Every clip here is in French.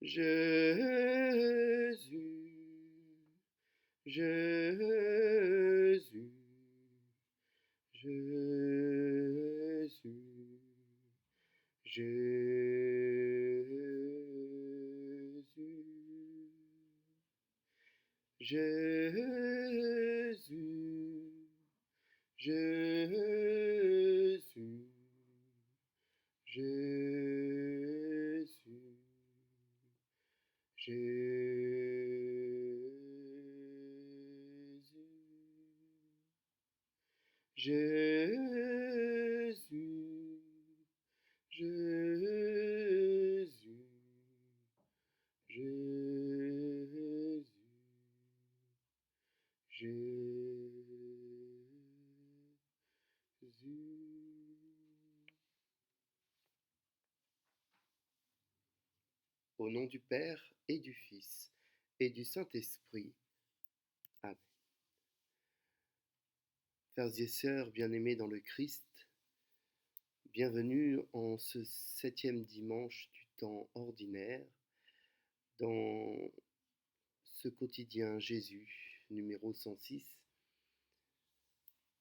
Jésus, Jésus, Jésus, Jésus, Jésus, Jésus, Jésus, Jésus, Jésus, Jésus, Jésus. Au nom du Père et du Fils et du Saint-Esprit. Amen. Frères et sœurs bien-aimés dans le Christ, bienvenue en ce 7e dimanche du temps ordinaire dans ce quotidien Jésus, numéro 106,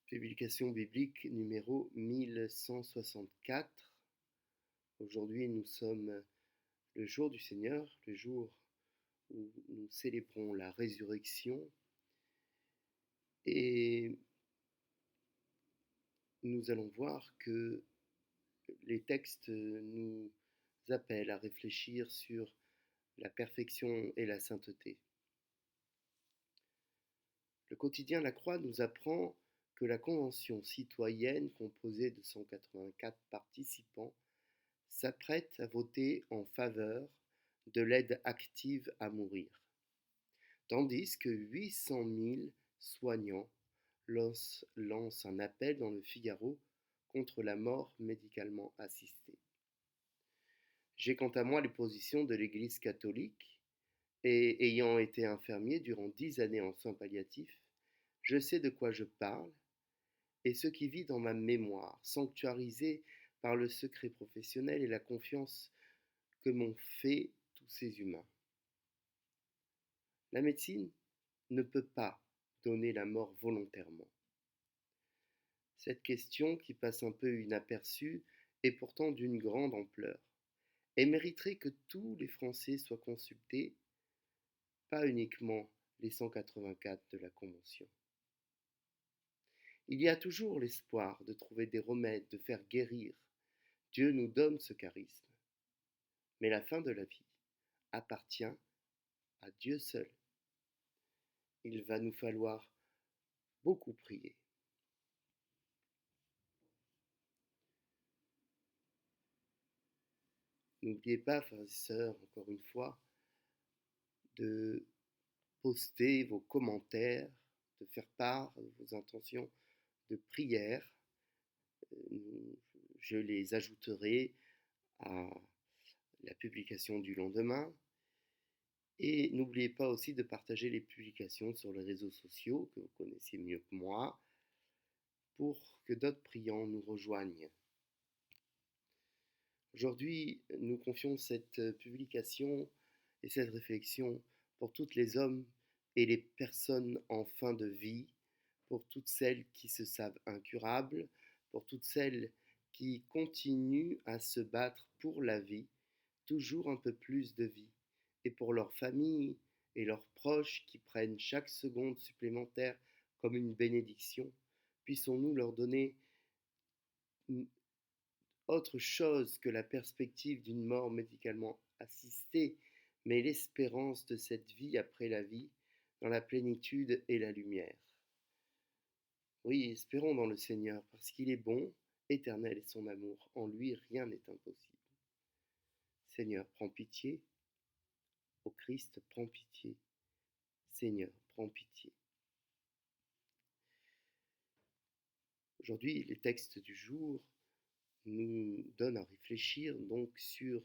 publication biblique numéro 1164. Aujourd'hui, nous sommes le jour du Seigneur, le jour où nous célébrons la résurrection et nous allons voir que les textes nous appellent à réfléchir sur la perfection et la sainteté. Le quotidien La Croix nous apprend que la Convention citoyenne, composée de 184 participants, s'apprête à voter en faveur de l'aide active à mourir, tandis que 800 000 soignants lancent un appel dans le Figaro contre la mort médicalement assistée. J'ai quant à moi les positions de l'Église catholique, et ayant été infirmier durant 10 années en soins palliatifs, je sais de quoi je parle, et ce qui vit dans ma mémoire, sanctuarisé par le secret professionnel et la confiance que m'ont fait tous ces humains. La médecine ne peut pas donner la mort volontairement. Cette question, qui passe un peu inaperçue, est pourtant d'une grande ampleur et mériterait que tous les Français soient consultés, pas uniquement les 184 de la Convention. Il y a toujours l'espoir de trouver des remèdes, de faire guérir. Dieu nous donne ce charisme. Mais la fin de la vie appartient à Dieu seul. Il va nous falloir beaucoup prier. N'oubliez pas, frères et sœurs, encore une fois, de poster vos commentaires, de faire part de vos intentions de prière. Je les ajouterai à la publication du lendemain. Et n'oubliez pas aussi de partager les publications sur les réseaux sociaux que vous connaissez mieux que moi pour que d'autres priants nous rejoignent. Aujourd'hui, nous confions cette publication et cette réflexion pour tous les hommes et les personnes en fin de vie, pour toutes celles qui se savent incurables, pour toutes celles qui continuent à se battre pour la vie, toujours un peu plus de vie, et pour leurs familles et leurs proches qui prennent chaque seconde supplémentaire comme une bénédiction. Puissons-nous leur donner autre chose que la perspective d'une mort médicalement assistée, mais l'espérance de cette vie après la vie, dans la plénitude et la lumière. Oui, espérons dans le Seigneur, parce qu'il est bon, éternel est son amour, en lui rien n'est impossible. Seigneur, prends pitié. Ô Christ, prends pitié. Seigneur, prends pitié. Aujourd'hui, les textes du jour nous donnent à réfléchir donc sur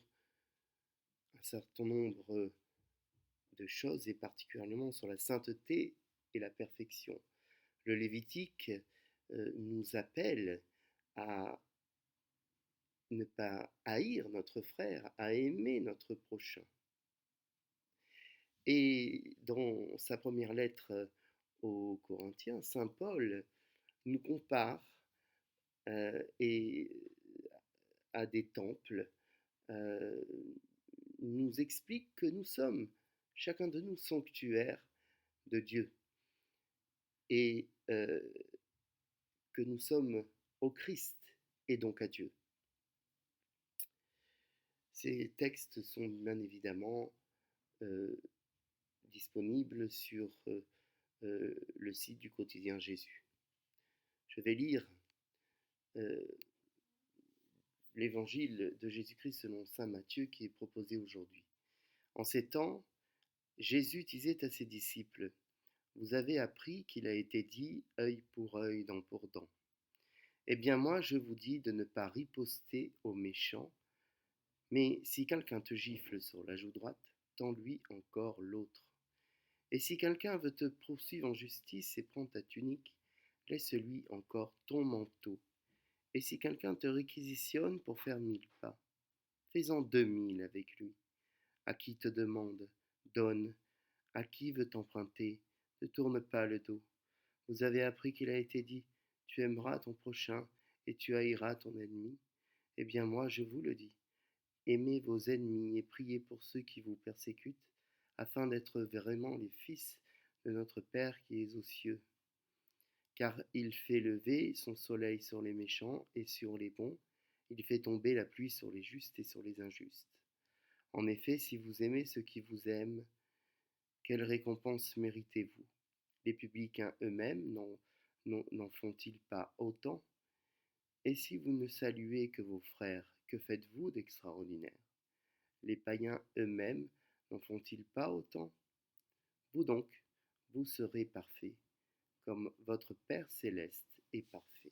un certain nombre de choses et particulièrement sur la sainteté et la perfection. Le Lévitique nous appelle à ne pas haïr notre frère, à aimer notre prochain. Et dans sa première lettre aux Corinthiens, saint Paul nous compare et à des temples, euh, nous explique que nous sommes, chacun de nous, sanctuaires de Dieu et que nous sommes au Christ et donc à Dieu. Ces textes sont bien évidemment euh, disponibles sur le site du quotidien Jésus. Je vais lire euh, l'évangile de Jésus-Christ selon saint Matthieu qui est proposé aujourd'hui. En ces temps, Jésus disait à ses disciples: Vous avez appris qu'il a été dit œil pour œil, dent pour dent. Eh bien moi je vous dis de ne pas riposter aux méchants, mais si quelqu'un te gifle sur la joue droite, tends-lui encore l'autre. Et si quelqu'un veut te poursuivre en justice et prendre ta tunique, laisse-lui encore ton manteau. Et si quelqu'un te réquisitionne pour faire 1000 pas, fais-en 2000 avec lui. À qui te demande, donne. À qui veut t'emprunter, ne tourne pas le dos. Vous avez appris qu'il a été dit, tu aimeras ton prochain et tu haïras ton ennemi. Eh bien moi je vous le dis, aimez vos ennemis et priez pour ceux qui vous persécutent, afin d'être vraiment les fils de notre Père qui est aux cieux. Car il fait lever son soleil sur les méchants et sur les bons, il fait tomber la pluie sur les justes et sur les injustes. En effet, si vous aimez ceux qui vous aiment, quelle récompense méritez-vous? Les publicains eux-mêmes n'en font-ils pas autant? Et si vous ne saluez que vos frères, que faites-vous d'extraordinaire? Les païens eux-mêmes n'en font-ils pas autant? Vous donc, vous serez parfaits, comme votre Père céleste est parfait.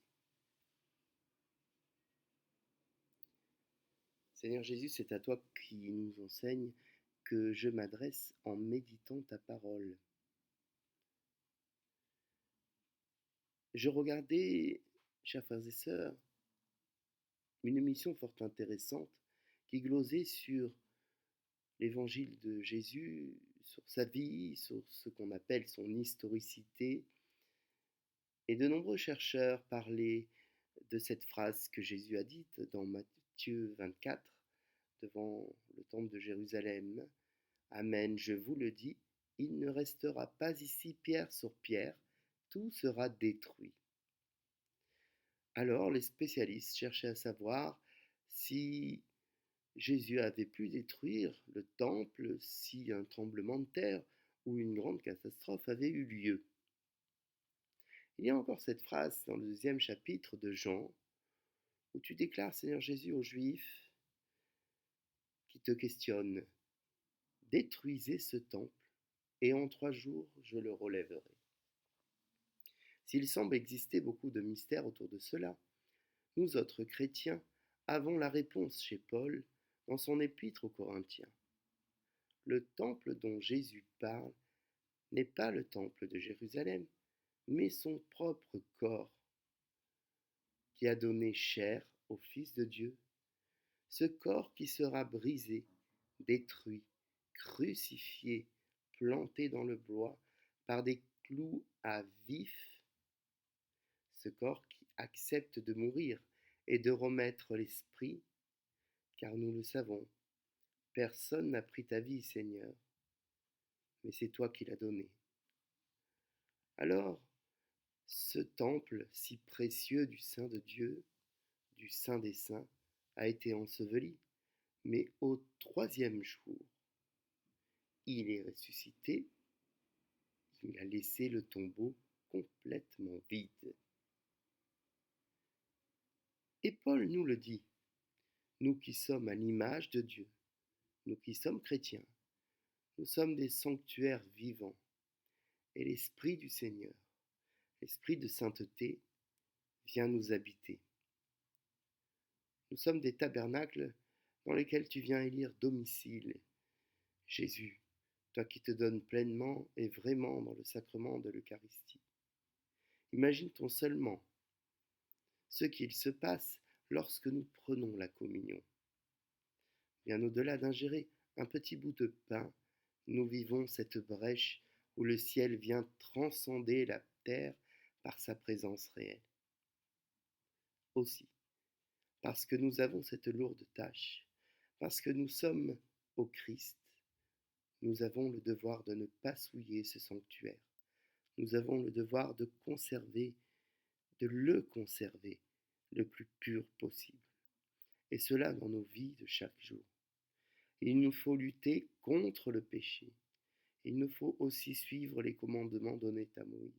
Seigneur Jésus, c'est à toi qui nous enseigne que je m'adresse en méditant ta parole. Je regardais, chers frères et sœurs, une émission fort intéressante qui glosait sur l'évangile de Jésus, sur sa vie, sur ce qu'on appelle son historicité. Et de nombreux chercheurs parlaient de cette phrase que Jésus a dite dans Matthieu 24, devant le temple de Jérusalem. Amen, je vous le dis, il ne restera pas ici pierre sur pierre, tout sera détruit. Alors les spécialistes cherchaient à savoir si Jésus avait pu détruire le temple si un tremblement de terre ou une grande catastrophe avait eu lieu. Il y a encore cette phrase dans le 2e chapitre de Jean où tu déclares, Seigneur Jésus, aux Juifs qui te questionnent: détruisez ce temple et en 3 jours je le relèverai. S'il semble exister beaucoup de mystères autour de cela, nous autres chrétiens avons la réponse chez Paul dans son épître aux Corinthiens. Le temple dont Jésus parle n'est pas le temple de Jérusalem, mais son propre corps, qui a donné chair au Fils de Dieu, ce corps qui sera brisé, détruit, crucifié, planté dans le bois par des clous à vif, ce corps qui accepte de mourir et de remettre l'esprit, car nous le savons, personne n'a pris ta vie, Seigneur, mais c'est toi qui l'as donnée. Alors, ce temple si précieux du Saint de Dieu, du Saint des Saints, a été enseveli, mais au 3e jour, il est ressuscité, il a laissé le tombeau complètement vide. Et Paul nous le dit, nous qui sommes à l'image de Dieu, nous qui sommes chrétiens, nous sommes des sanctuaires vivants, et l'Esprit du Seigneur, l'Esprit de sainteté, vient nous habiter. Nous sommes des tabernacles dans lesquels tu viens élire domicile. Jésus, toi qui te donnes pleinement et vraiment dans le sacrement de l'Eucharistie. Imagine-t-on seulement ce qu'il se passe lorsque nous prenons la communion. Bien au-delà d'ingérer un petit bout de pain, Nous vivons cette brèche où le ciel vient transcender la terre par sa présence réelle. Aussi, parce que nous avons cette lourde tâche, parce que nous sommes au Christ, nous avons le devoir de ne pas souiller ce sanctuaire. Nous avons le devoir de le conserver le plus pur possible. Et cela dans nos vies de chaque jour. Il nous faut lutter contre le péché. Il nous faut aussi suivre les commandements donnés à Moïse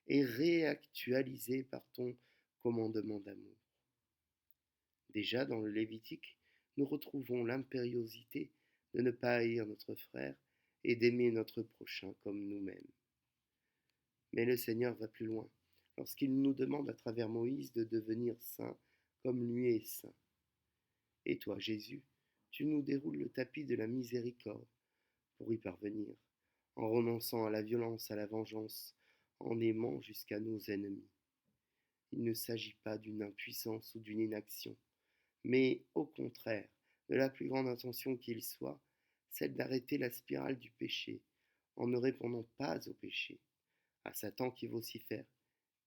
et réactualiser par ton commandement d'amour. Déjà dans le Lévitique, nous retrouvons l'impériosité de ne pas haïr notre frère et d'aimer notre prochain comme nous-mêmes. Mais le Seigneur va plus loin, lorsqu'il nous demande à travers Moïse de devenir saints comme lui est saint. Et toi, Jésus, tu nous déroules le tapis de la miséricorde pour y parvenir, en renonçant à la violence, à la vengeance, en aimant jusqu'à nos ennemis. Il ne s'agit pas d'une impuissance ou d'une inaction, mais au contraire, de la plus grande intention qu'il soit, celle d'arrêter la spirale du péché, en ne répondant pas au péché, à Satan qui vocifère.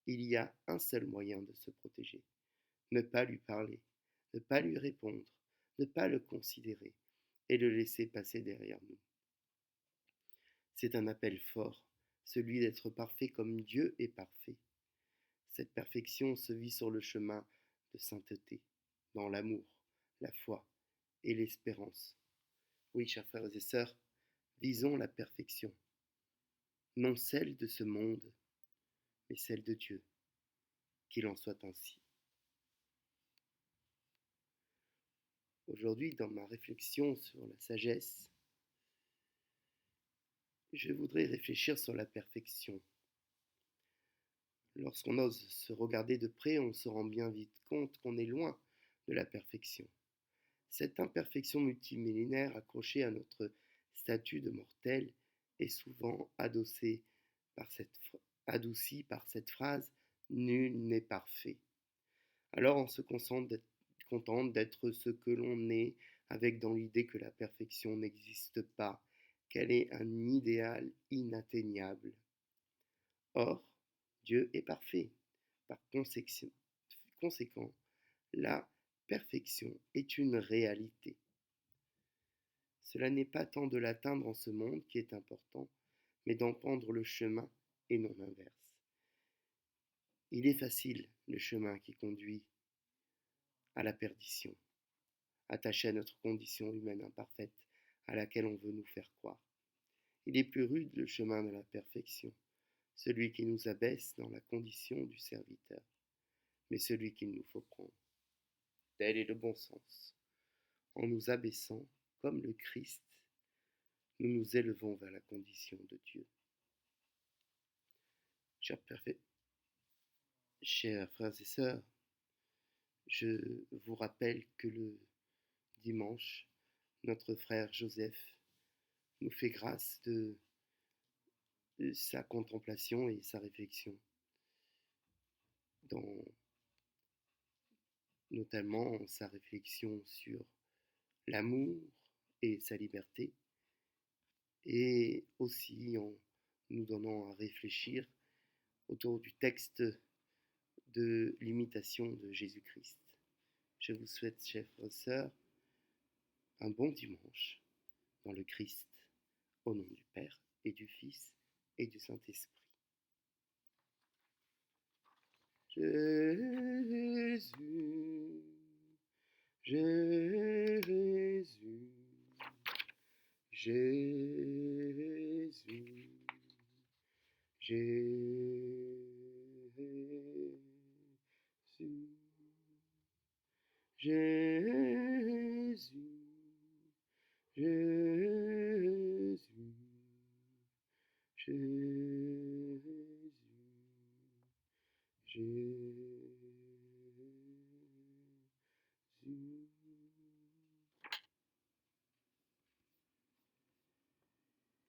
Il y a un seul moyen de se protéger, ne pas lui parler, ne pas lui répondre, ne pas le considérer et le laisser passer derrière nous. C'est un appel fort, celui d'être parfait comme Dieu est parfait. Cette perfection se vit sur le chemin de sainteté, dans l'amour, la foi et l'espérance. Oui, chers frères et sœurs, visons la perfection, non celle de ce monde, mais celle de Dieu. Qu'il en soit ainsi. Aujourd'hui, dans ma réflexion sur la sagesse, je voudrais réfléchir sur la perfection. Lorsqu'on ose se regarder de près, on se rend bien vite compte qu'on est loin de la perfection. Cette imperfection multimillénaire accrochée à notre statut de mortel est souvent adoucie par cette phrase « nul n'est parfait ». Alors on se contente d'être ce que l'on est, avec dans l'idée que la perfection n'existe pas, qu'elle est un idéal inatteignable. Or, Dieu est parfait. Par conséquent, la perfection est une réalité. Cela n'est pas tant de l'atteindre en ce monde qui est important, mais d'en prendre le chemin et non l'inverse. Il est facile, le chemin qui conduit à la perdition, attaché à notre condition humaine imparfaite à laquelle on veut nous faire croire. Il est plus rude le chemin de la perfection, celui qui nous abaisse dans la condition du serviteur, mais celui qu'il nous faut prendre. Tel est le bon sens. En nous abaissant, comme le Christ, nous nous élevons vers la condition de Dieu. Chers frères et sœurs, je vous rappelle que le dimanche, notre frère Joseph nous fait grâce de sa contemplation et sa réflexion, notamment sa réflexion sur l'amour et sa liberté, et aussi en nous donnant à réfléchir autour du texte de l'imitation de Jésus-Christ. Je vous souhaite, chers frères et sœurs, un bon dimanche dans le Christ, au nom du Père et du Fils et du Saint-Esprit. Jésus, Jésus, Jésus, Jésus, Jésus.